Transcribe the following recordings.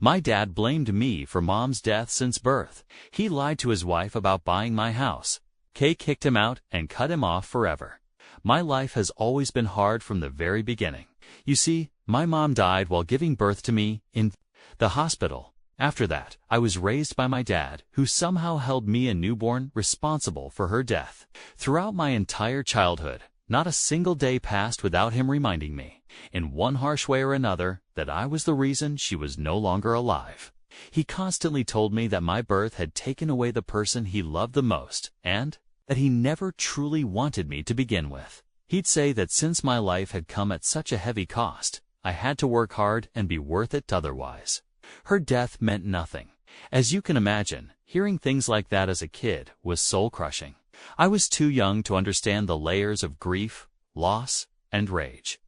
My dad blamed me for Mom's death since birth. He lied to his wife about buying my house. Kay kicked him out and cut him off forever. My life has always been hard from the very beginning. You see, my mom died while giving birth to me in the hospital. After that, I was raised by my dad, who somehow held me, a newborn, responsible for her death. Throughout my entire childhood, not a single day passed without him reminding me, in one harsh way or another, that I was the reason she was no longer alive. He constantly told me that my birth had taken away the person he loved the most, and that he never truly wanted me to begin with. He'd say that since my life had come at such a heavy cost, I had to work hard and be worth it otherwise. Her death meant nothing. As you can imagine, hearing things like that as a kid was soul-crushing. I was too young to understand the layers of grief, loss, and rage.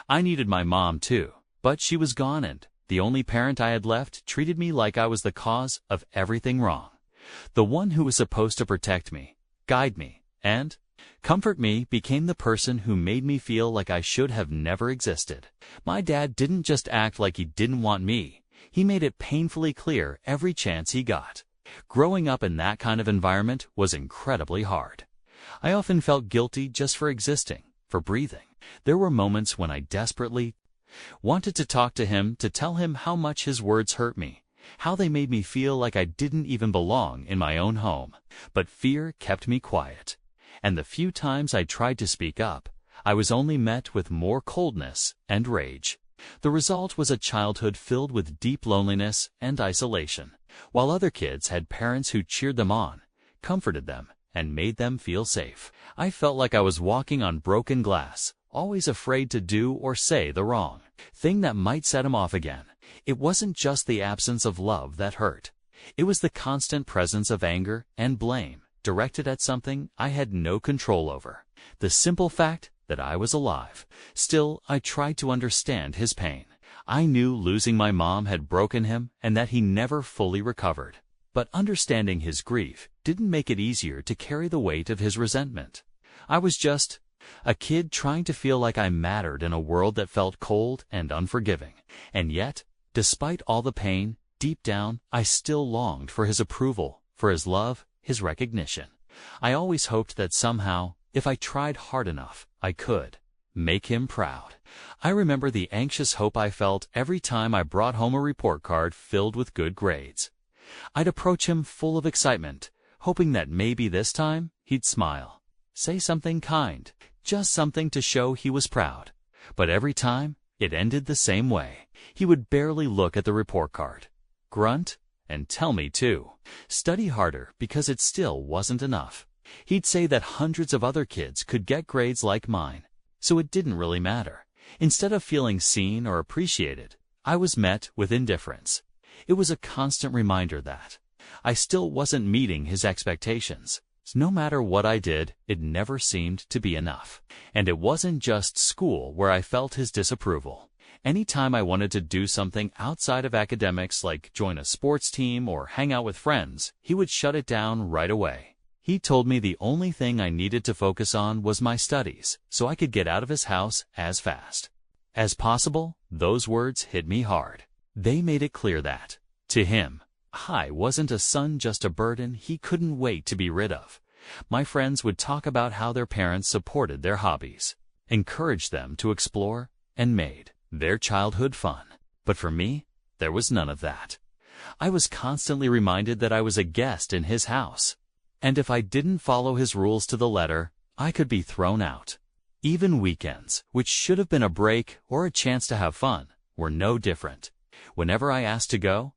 I needed my mom too, but she was gone, and the only parent I had left treated me like I was the cause of everything wrong. The one who was supposed to protect me, guide me, and comfort me became the person who made me feel like I should have never existed. My dad didn't just act like he didn't want me. He made it painfully clear every chance he got. Growing up in that kind of environment was incredibly hard. I often felt guilty just for existing, for breathing. There were moments when I desperately wanted to talk to him, to tell him how much his words hurt me, how they made me feel like I didn't even belong in my own home. But fear kept me quiet, and the few times I tried to speak up, I was only met with more coldness and rage. The result was a childhood filled with deep loneliness and isolation, while other kids had parents who cheered them on, comforted them, and made them feel safe. I felt like I was walking on broken glass, always afraid to do or say the wrong thing that might set him off again. It wasn't just the absence of love that hurt. It was the constant presence of anger and blame, directed at something I had no control over. The simple fact that I was alive. Still, I tried to understand his pain. I knew losing my mom had broken him and that he never fully recovered. But understanding his grief didn't make it easier to carry the weight of his resentment. I was just a kid trying to feel like I mattered in a world that felt cold and unforgiving. And yet, despite all the pain, deep down, I still longed for his approval, for his love, his recognition. I always hoped that somehow, if I tried hard enough, I could make him proud. I remember the anxious hope I felt every time I brought home a report card filled with good grades. I'd approach him full of excitement, hoping that maybe this time he'd smile, say something kind, just something to show he was proud. But every time, it ended the same way. He would barely look at the report card, grunt, and tell me to study harder because it still wasn't enough. He'd say that hundreds of other kids could get grades like mine, so it didn't really matter. Instead of feeling seen or appreciated, I was met with indifference. It was a constant reminder that I still wasn't meeting his expectations. No matter what I did, it never seemed to be enough. And it wasn't just school where I felt his disapproval. Anytime I wanted to do something outside of academics, like join a sports team or hang out with friends, he would shut it down right away. He told me the only thing I needed to focus on was my studies, so I could get out of his house as fast as possible. Those words hit me hard. They made it clear that, to him, I wasn't a son, just a burden he couldn't wait to be rid of. My friends would talk about how their parents supported their hobbies, encouraged them to explore, and made their childhood fun. But for me, there was none of that. I was constantly reminded that I was a guest in his house, and if I didn't follow his rules to the letter, I could be thrown out. Even weekends, which should have been a break or a chance to have fun, were no different. Whenever I asked to go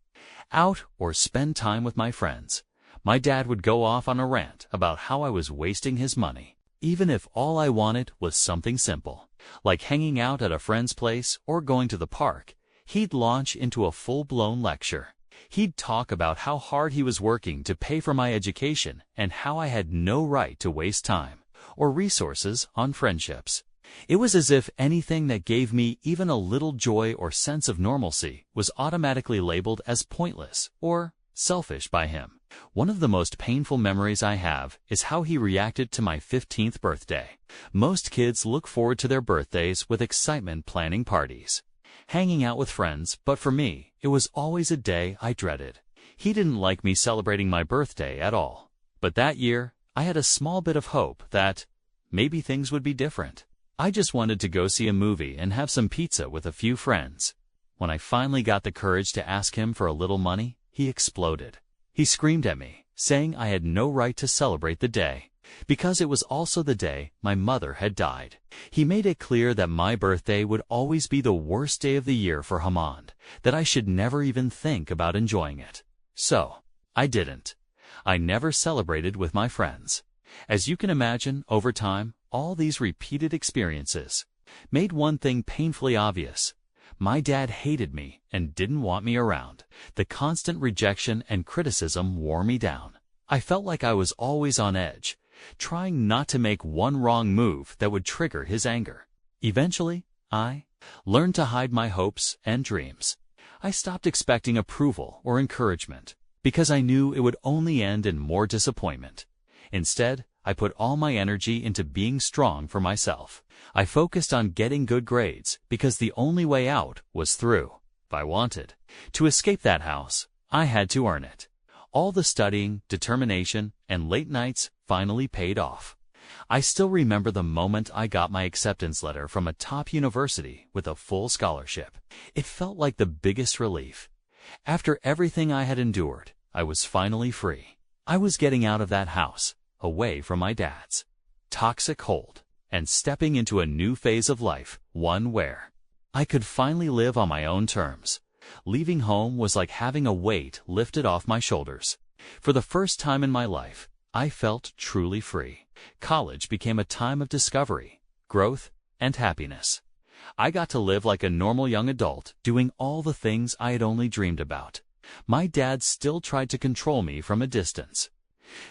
out or spend time with my friends, my dad would go off on a rant about how I was wasting his money, even if all I wanted was something simple, like hanging out at a friend's place or going to the park. He'd launch into a full-blown lecture. He'd talk about how hard he was working to pay for my education and how I had no right to waste time or resources on friendships. It was as if anything that gave me even a little joy or sense of normalcy was automatically labeled as pointless or selfish by him. One of the most painful memories I have is how he reacted to my 15th birthday. Most kids look forward to their birthdays with excitement, planning parties, hanging out with friends, but for me, it was always a day I dreaded. He didn't like me celebrating my birthday at all. But that year, I had a small bit of hope that maybe things would be different. I just wanted to go see a movie and have some pizza with a few friends. When I finally got the courage to ask him for a little money, he exploded. He screamed at me, saying I had no right to celebrate the day, because it was also the day my mother had died. He made it clear that my birthday would always be the worst day of the year for Hamond, that I should never even think about enjoying it. So, I didn't. I never celebrated with my friends. As you can imagine, over time, all these repeated experiences made one thing painfully obvious. My dad hated me and didn't want me around. The constant rejection and criticism wore me down. I felt like I was always on edge, trying not to make one wrong move that would trigger his anger. Eventually, I learned to hide my hopes and dreams. I stopped expecting approval or encouragement, because I knew it would only end in more disappointment. Instead, I put all my energy into being strong for myself. I focused on getting good grades, because the only way out was through. If I wanted to escape that house, I had to earn it. All the studying, determination, and late nights finally paid off. I still remember the moment I got my acceptance letter from a top university with a full scholarship. It felt like the biggest relief. After everything I had endured, I was finally free. I was getting out of that house, away from my dad's toxic hold, and stepping into a new phase of life, one where I could finally live on my own terms. Leaving home was like having a weight lifted off my shoulders. For the first time in my life, I felt truly free. College became a time of discovery, growth, and happiness. I got to live like a normal young adult, doing all the things I had only dreamed about. My dad still tried to control me from a distance,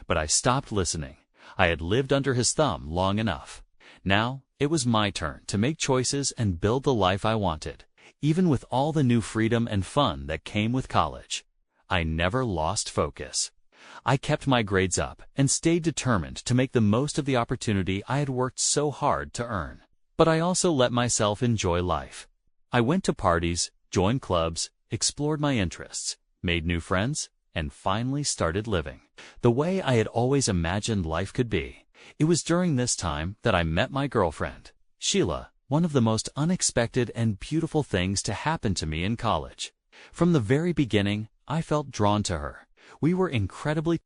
but I stopped listening. I had lived under his thumb long enough. Now, it was my turn to make choices and build the life I wanted, even with all the new freedom and fun that came with college. I never lost focus. I kept my grades up and stayed determined to make the most of the opportunity I had worked so hard to earn. But I also let myself enjoy life. I went to parties, joined clubs, explored my interests, made new friends, and finally started living the way I had always imagined life could be. It was during this time that I met my girlfriend, Sheila, one of the most unexpected and beautiful things to happen to me in college. From the very beginning, I felt drawn to her. We were incredibly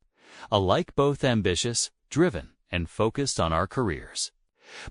alike, both ambitious, driven, and focused on our careers.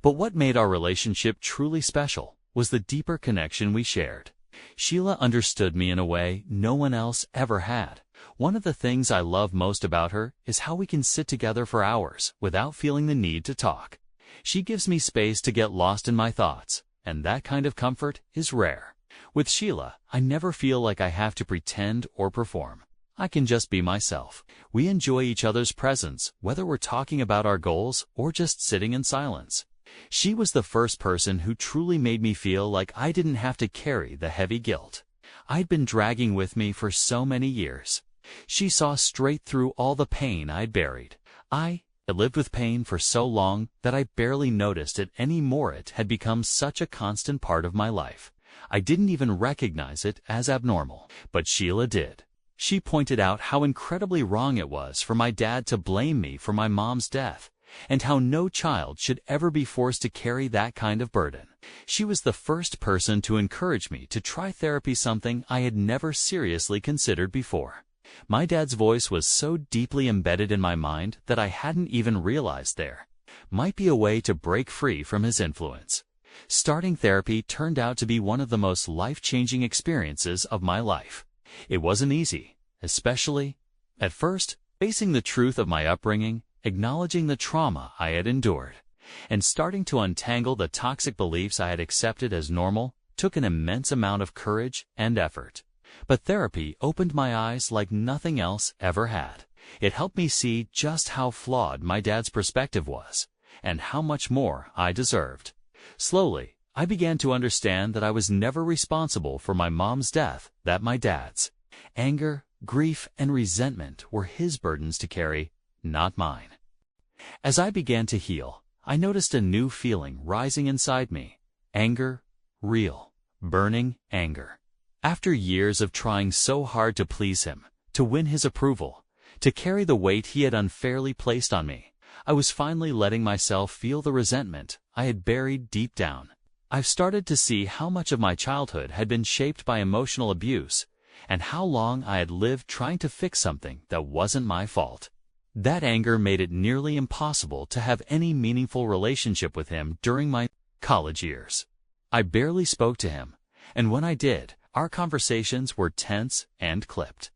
But what made our relationship truly special was the deeper connection we shared. Sheila understood me in a way no one else ever had. One of the things I love most about her is how we can sit together for hours without feeling the need to talk. She gives me space to get lost in my thoughts, and that kind of comfort is rare. With Sheila, I never feel like I have to pretend or perform. I can just be myself. We enjoy each other's presence, whether we're talking about our goals or just sitting in silence. She was the first person who truly made me feel like I didn't have to carry the heavy guilt I'd been dragging with me for so many years. She saw straight through all the pain I'd buried. I had lived with pain for so long that I barely noticed it anymore. It had become such a constant part of my life. I didn't even recognize it as abnormal, but Sheila did. She pointed out how incredibly wrong it was for my dad to blame me for my mom's death, and how no child should ever be forced to carry that kind of burden. She was the first person to encourage me to try therapy, something I had never seriously considered before. My dad's voice was so deeply embedded in my mind that I hadn't even realized there might be a way to break free from his influence. Starting therapy turned out to be one of the most life-changing experiences of my life. It wasn't easy, especially at first, facing the truth of my upbringing, acknowledging the trauma I had endured, and starting to untangle the toxic beliefs I had accepted as normal took an immense amount of courage and effort. But therapy opened my eyes like nothing else ever had. It helped me see just how flawed my dad's perspective was, and how much more I deserved. Slowly, I began to understand that I was never responsible for my mom's death, that my dad's anger, grief, and resentment were his burdens to carry, not mine. As I began to heal, I noticed a new feeling rising inside me. Anger, real, Burning anger. After years of trying so hard to please him, to win his approval, to carry the weight he had unfairly placed on me, I was finally letting myself feel the resentment I had buried deep down. I've started to see how much of my childhood had been shaped by emotional abuse, and how long I had lived trying to fix something that wasn't my fault. That anger made it nearly impossible to have any meaningful relationship with him during my college years. I barely spoke to him, and when I did, our conversations were tense and clipped.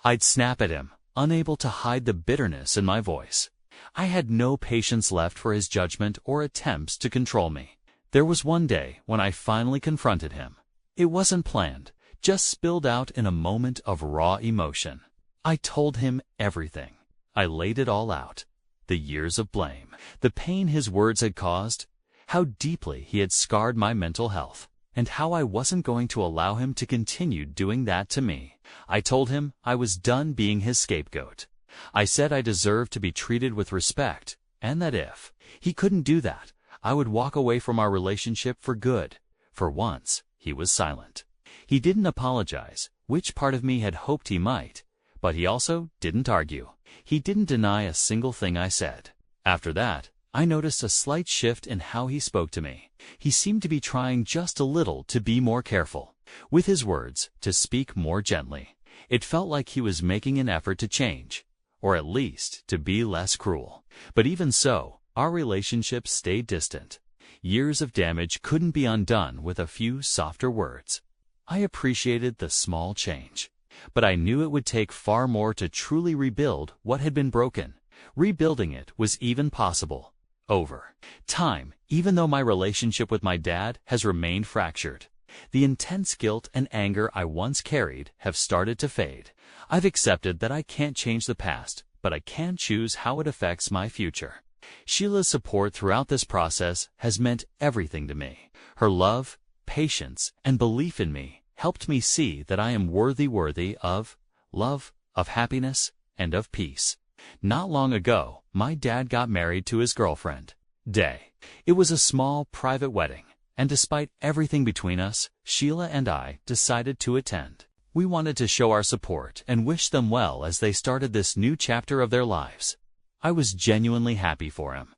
I'd snap at him, unable to hide the bitterness in my voice. I had no patience left for his judgment or attempts to control me. There was one day when I finally confronted him. It wasn't planned, just spilled out in a moment of raw emotion. I told him everything. I laid it all out. The years of blame, the pain his words had caused, how deeply he had scarred my mental health, and how I wasn't going to allow him to continue doing that to me. I told him I was done being his scapegoat. I said I deserved to be treated with respect, and that if he couldn't do that, I would walk away from our relationship for good. For once, he was silent. He didn't apologize, which part of me had hoped he might, but he also didn't argue. He didn't deny a single thing I said. After that, I noticed a slight shift in how he spoke to me. He seemed to be trying just a little to be more careful with his words, to speak more gently. It felt like he was making an effort to change, or at least to be less cruel. But even so, our relationship stayed distant. Years of damage couldn't be undone with a few softer words. I appreciated the small change, but I knew it would take far more to truly rebuild what had been broken. Rebuilding it was even possible over time, even though my relationship with my dad has remained fractured. The intense guilt and anger I once carried have started to fade. I've accepted that I can't change the past, but I can choose how it affects my future. Sheila's support throughout this process has meant everything to me. Her love, patience, and belief in me helped me see that I am worthy of love, of happiness, and of peace. Not long ago, my dad got married to his girlfriend, Day. It was a small, private wedding, and despite everything between us, Sheila and I decided to attend. We wanted to show our support and wish them well as they started this new chapter of their lives. I was genuinely happy for him.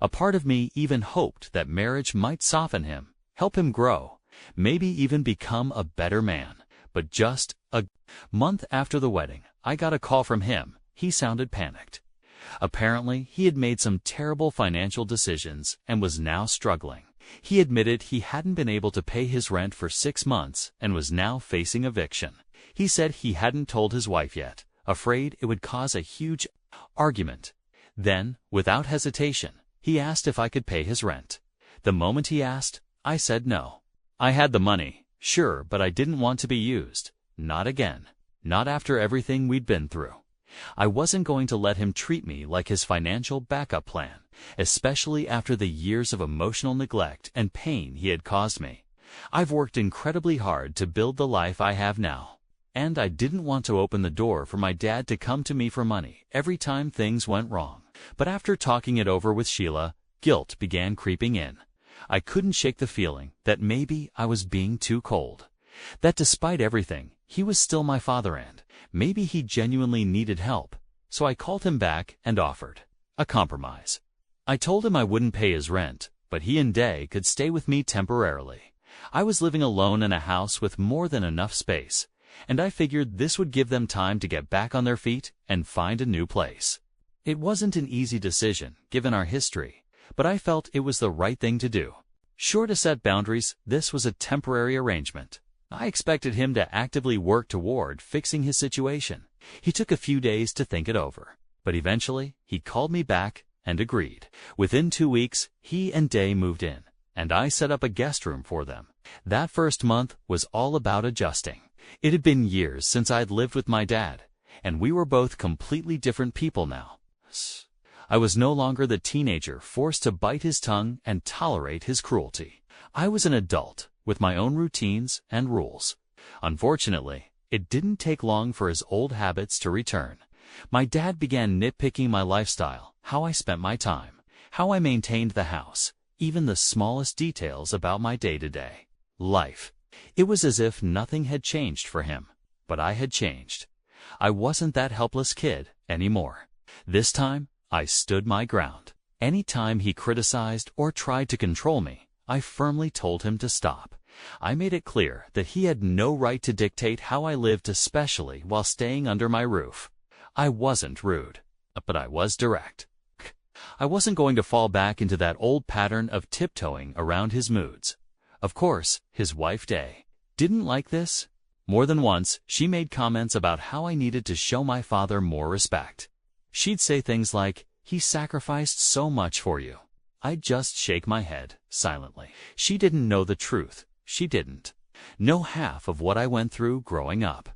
A part of me even hoped that marriage might soften him, help him grow, maybe even become a better man. But just a month after the wedding, I got a call from him. He sounded panicked. Apparently, he had made some terrible financial decisions and was now struggling. He admitted he hadn't been able to pay his rent for 6 months and was now facing eviction. He said he hadn't told his wife yet, afraid it would cause a huge argument. Then, without hesitation, he asked if I could pay his rent. The moment he asked, I said no. I had the money, sure, but I didn't want to be used. Not again. Not after everything we'd been through. I wasn't going to let him treat me like his financial backup plan, especially after the years of emotional neglect and pain he had caused me. I've worked incredibly hard to build the life I have now, and I didn't want to open the door for my dad to come to me for money every time things went wrong. But after talking it over with Sheila, guilt began creeping in. I couldn't shake the feeling that maybe I was being too cold. That despite everything, he was still my father and maybe he genuinely needed help. So I called him back and offered a compromise. I told him I wouldn't pay his rent, but he and Day could stay with me temporarily. I was living alone in a house with more than enough space, and I figured this would give them time to get back on their feet and find a new place. It wasn't an easy decision, given our history, but I felt it was the right thing to do. Sure to set boundaries, this was a temporary arrangement. I expected him to actively work toward fixing his situation. He took a few days to think it over, but eventually he called me back and agreed. Within 2 weeks, he and Day moved in, and I set up a guest room for them. That first month was all about adjusting. It had been years since I'd lived with my dad, and we were both completely different people now. I was no longer the teenager forced to bite his tongue and tolerate his cruelty. I was an adult with my own routines and rules. Unfortunately, it didn't take long for his old habits to return. My dad began nitpicking my lifestyle, how I spent my time, how I maintained the house, even the smallest details about my day-to-day. life. It was as if nothing had changed for him, but I had changed. I wasn't that helpless kid anymore. This time, I stood my ground. Any time he criticized or tried to control me, I firmly told him to stop. I made it clear that he had no right to dictate how I lived, especially while staying under my roof. I wasn't rude, but I was direct. I wasn't going to fall back into that old pattern of tiptoeing around his moods. Of course, his wife Day didn't like this. More than once, she made comments about how I needed to show my father more respect. She'd say things like, "He sacrificed so much for you." I'd just shake my head, silently. She didn't know the truth. She didn't know half of what I went through growing up.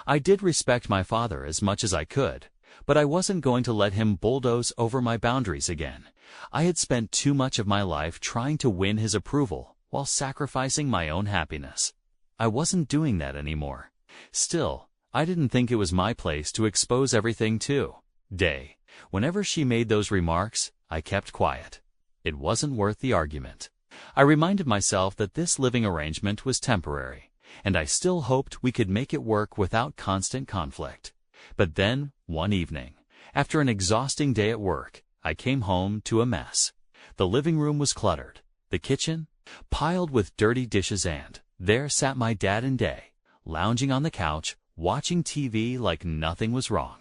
I did respect my father as much as I could, but I wasn't going to let him bulldoze over my boundaries again. I had spent too much of my life trying to win his approval while sacrificing my own happiness. I wasn't doing that anymore. Still, I didn't think it was my place to expose everything to Day. Whenever she made those remarks, I kept quiet. It wasn't worth the argument. I reminded myself that this living arrangement was temporary, and I still hoped we could make it work without constant conflict. But then, one evening, after an exhausting day at work, I came home to a mess. The living room was cluttered, the kitchen piled with dirty dishes, and there sat my dad and Day, lounging on the couch, watching TV like nothing was wrong.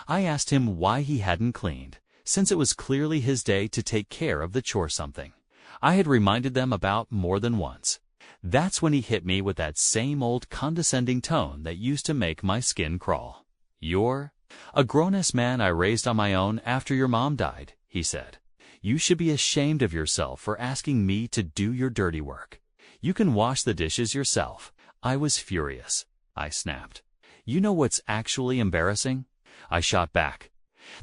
I asked him why he hadn't cleaned, since it was clearly his day to take care of the chore, something I had reminded them about more than once. That's when he hit me with that same old condescending tone that used to make my skin crawl. "You're a grown-ass man I raised on my own after your mom died," he said. "You should be ashamed of yourself for asking me to do your dirty work. You can wash the dishes yourself." I was furious. I snapped. "You know what's actually embarrassing?" I shot back.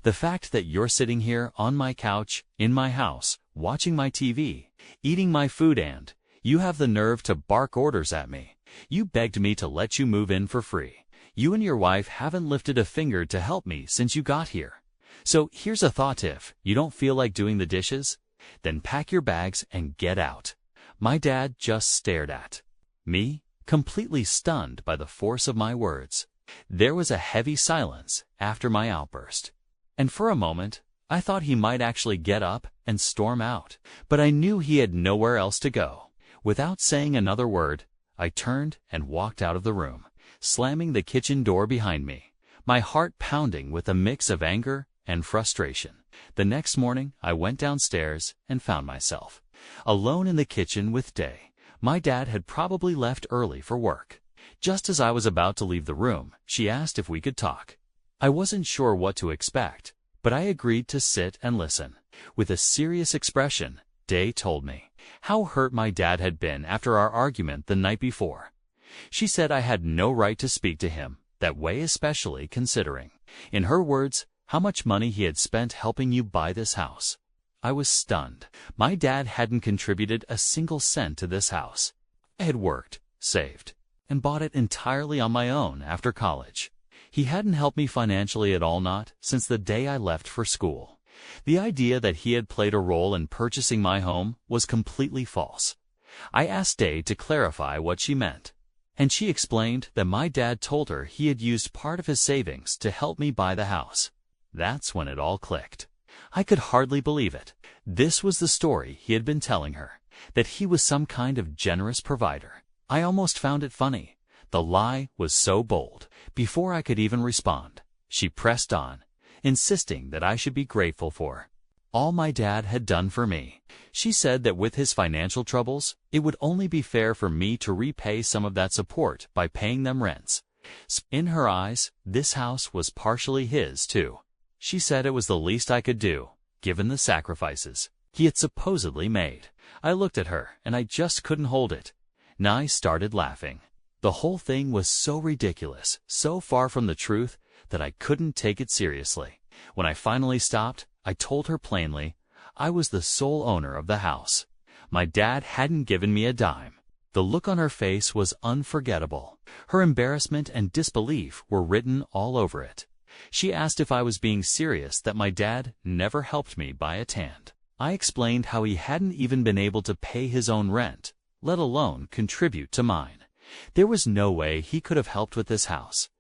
"The fact that you're sitting here on my couch, in my house, watching my TV, eating my food, and you have the nerve to bark orders at me. You begged me to let you move in for free. You and your wife haven't lifted a finger to help me since you got here. So here's a thought: if you don't feel like doing the dishes, then pack your bags and get out." My dad just stared at me, completely stunned by the force of my words. There was a heavy silence after my outburst, and for a moment, I thought he might actually get up and storm out. But I knew he had nowhere else to go. Without saying another word, I turned and walked out of the room, slamming the kitchen door behind me, my heart pounding with a mix of anger and frustration. The next morning, I went downstairs and found myself alone in the kitchen with Day. My dad had probably left early for work. Just as I was about to leave the room, she asked if we could talk. I wasn't sure what to expect, but I agreed to sit and listen. With a serious expression, Day told me how hurt my dad had been after our argument the night before. She said I had no right to speak to him that way, especially considering, in her words, how much money he had spent helping you buy this house. I was stunned. My dad hadn't contributed a single cent to this house. I had worked, saved, and bought it entirely on my own after college. He hadn't helped me financially at all, not since the day I left for school. The idea that he had played a role in purchasing my home was completely false. I asked Day to clarify what she meant, and she explained that my dad told her he had used part of his savings to help me buy the house. That's when it all clicked. I could hardly believe it. This was the story he had been telling her, that he was some kind of generous provider. I almost found it funny. The lie was so bold. Before I could even respond, she pressed on, insisting that I should be grateful for all my dad had done for me. She said that with his financial troubles, it would only be fair for me to repay some of that support by paying them rents. In her eyes, this house was partially his, too. She said it was the least I could do, given the sacrifices he had supposedly made. I looked at her, and I just couldn't hold it. I started laughing. The whole thing was so ridiculous, so far from the truth, that I couldn't take it seriously. When I finally stopped, I told her plainly I was the sole owner of the house. My dad hadn't given me a dime. The look on her face was unforgettable. Her embarrassment and disbelief were written all over it. She asked if I was being serious that my dad never helped me buy a tan. I explained how he hadn't even been able to pay his own rent, let alone contribute to mine. There was no way he could have helped with this house.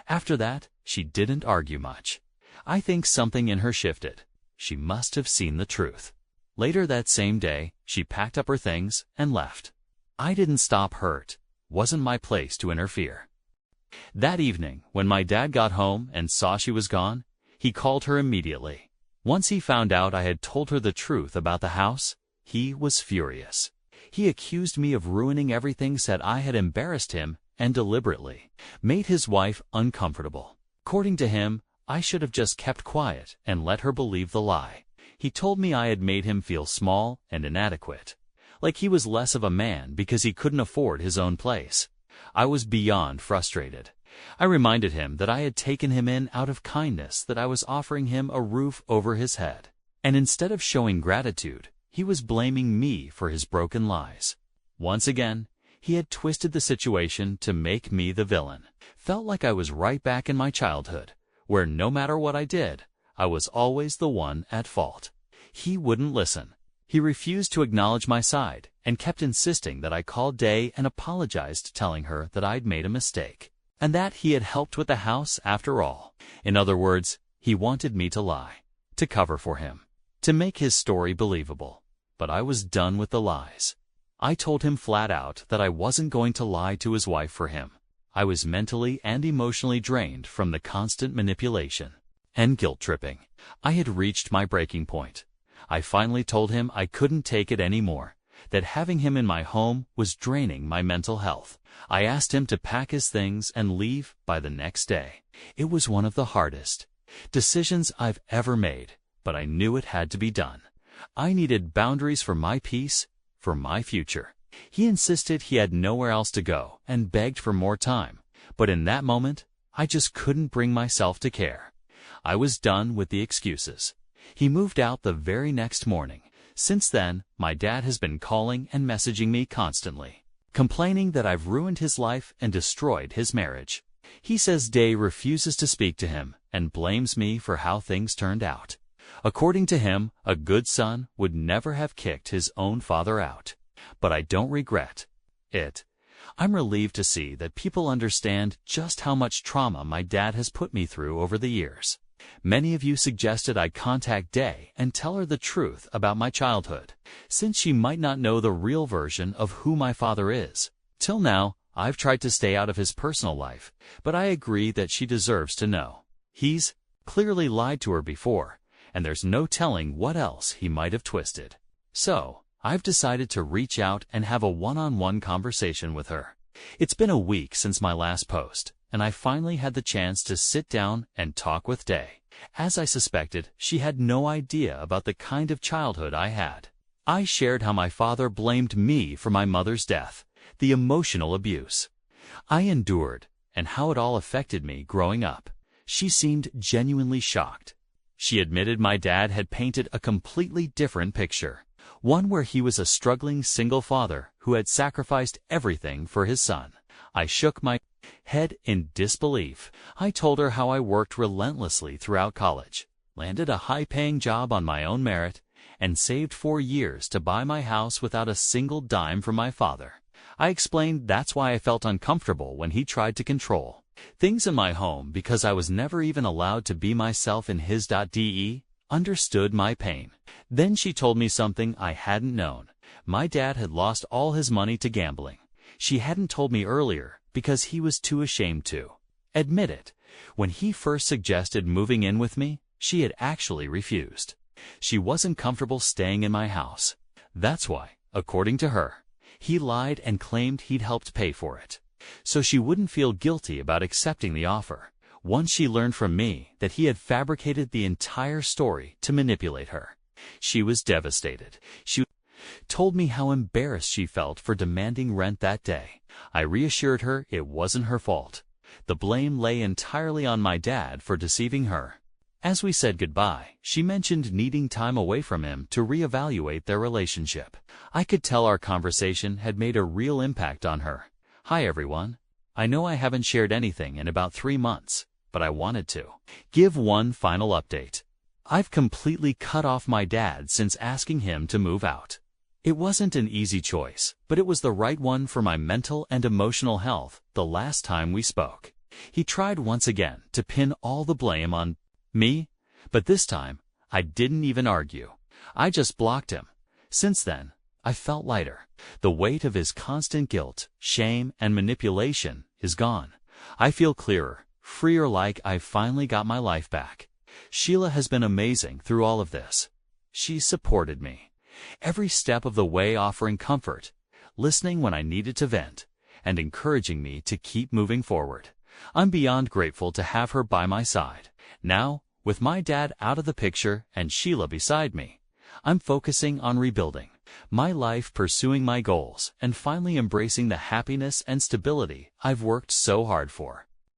After that, she didn't argue much. I think something in her shifted. She must have seen the truth. Later that same day, she packed up her things and left. I didn't stop hurt. Wasn't my place to interfere. That evening, when my dad got home and saw she was gone, he called her immediately. Once he found out I had told her the truth about the house, he was furious. He accused me of ruining everything, said I had embarrassed him and deliberately made his wife uncomfortable. According to him, I should have just kept quiet and let her believe the lie. He told me I had made him feel small and inadequate, like he was less of a man because he couldn't afford his own place. I was beyond frustrated. I reminded him that I had taken him in out of kindness, that I was offering him a roof over his head. And instead of showing gratitude, he was blaming me for his broken lies. Once again, he had twisted the situation to make me the villain. Felt like I was right back in my childhood, where no matter what I did, I was always the one at fault. He wouldn't listen. He refused to acknowledge my side and kept insisting that I call Day and apologized, telling her that I'd made a mistake and that he had helped with the house after all. In other words, he wanted me to lie, to cover for him, to make his story believable. But I was done with the lies. I told him flat out that I wasn't going to lie to his wife for him. I was mentally and emotionally drained from the constant manipulation and guilt-tripping. I had reached my breaking point. I finally told him I couldn't take it anymore, that having him in my home was draining my mental health. I asked him to pack his things and leave by the next day. It was one of the hardest decisions I've ever made, but I knew it had to be done. I needed boundaries for my peace, for my future. He insisted he had nowhere else to go and begged for more time, but in that moment, I just couldn't bring myself to care. I was done with the excuses. He moved out the very next morning. Since then, my dad has been calling and messaging me constantly, complaining that I've ruined his life and destroyed his marriage. He says Day refuses to speak to him and blames me for how things turned out. According to him, a good son would never have kicked his own father out. But I don't regret it. I'm relieved to see that people understand just how much trauma my dad has put me through over the years. Many of you suggested I contact Day and tell her the truth about my childhood, since she might not know the real version of who my father is. Till now, I've tried to stay out of his personal life, but I agree that she deserves to know. He's clearly lied to her before, and there's no telling what else he might have twisted. So, I've decided to reach out and have a one-on-one conversation with her. It's been a week since my last post, and I finally had the chance to sit down and talk with Day. As I suspected, she had no idea about the kind of childhood I had. I shared how my father blamed me for my mother's death, the emotional abuse I endured, and how it all affected me growing up. She seemed genuinely shocked. She admitted my dad had painted a completely different picture, one where he was a struggling single father who had sacrificed everything for his son. I shook my head in disbelief. I told her how I worked relentlessly throughout college, landed a high-paying job on my own merit, and saved 4 years to buy my house without a single dime from my father. I explained that's why I felt uncomfortable when he tried to control things in my home, because I was never even allowed to be myself in his. De understood my pain. Then she told me something I hadn't known. My dad had lost all his money to gambling. She hadn't told me earlier because he was too ashamed to admit it. When he first suggested moving in with me, she had actually refused. She wasn't comfortable staying in my house. That's why, according to her, he lied and claimed he'd helped pay for it, so she wouldn't feel guilty about accepting the offer. Once she learned from me that he had fabricated the entire story to manipulate her, she was devastated. She told me how embarrassed she felt for demanding rent that day. I reassured her it wasn't her fault. The blame lay entirely on my dad for deceiving her. As we said goodbye, she mentioned needing time away from him to reevaluate their relationship. I could tell our conversation had made a real impact on her. Hi everyone. I know I haven't shared anything in about 3 months, but I wanted to give one final update. I've completely cut off my dad since asking him to move out. It wasn't an easy choice, but it was the right one for my mental and emotional health the last time we spoke. He tried once again to pin all the blame on me, but this time, I didn't even argue. I just blocked him. Since then, I felt lighter. The weight of his constant guilt, shame, and manipulation is gone. I feel clearer, freer, like I've finally got my life back. Sheila has been amazing through all of this. She supported me every step of the way, offering comfort, listening when I needed to vent, and encouraging me to keep moving forward. I'm beyond grateful to have her by my side. Now, with my dad out of the picture and Sheila beside me, I'm focusing on rebuilding my life, pursuing my goals, and finally embracing the happiness and stability I've worked so hard for.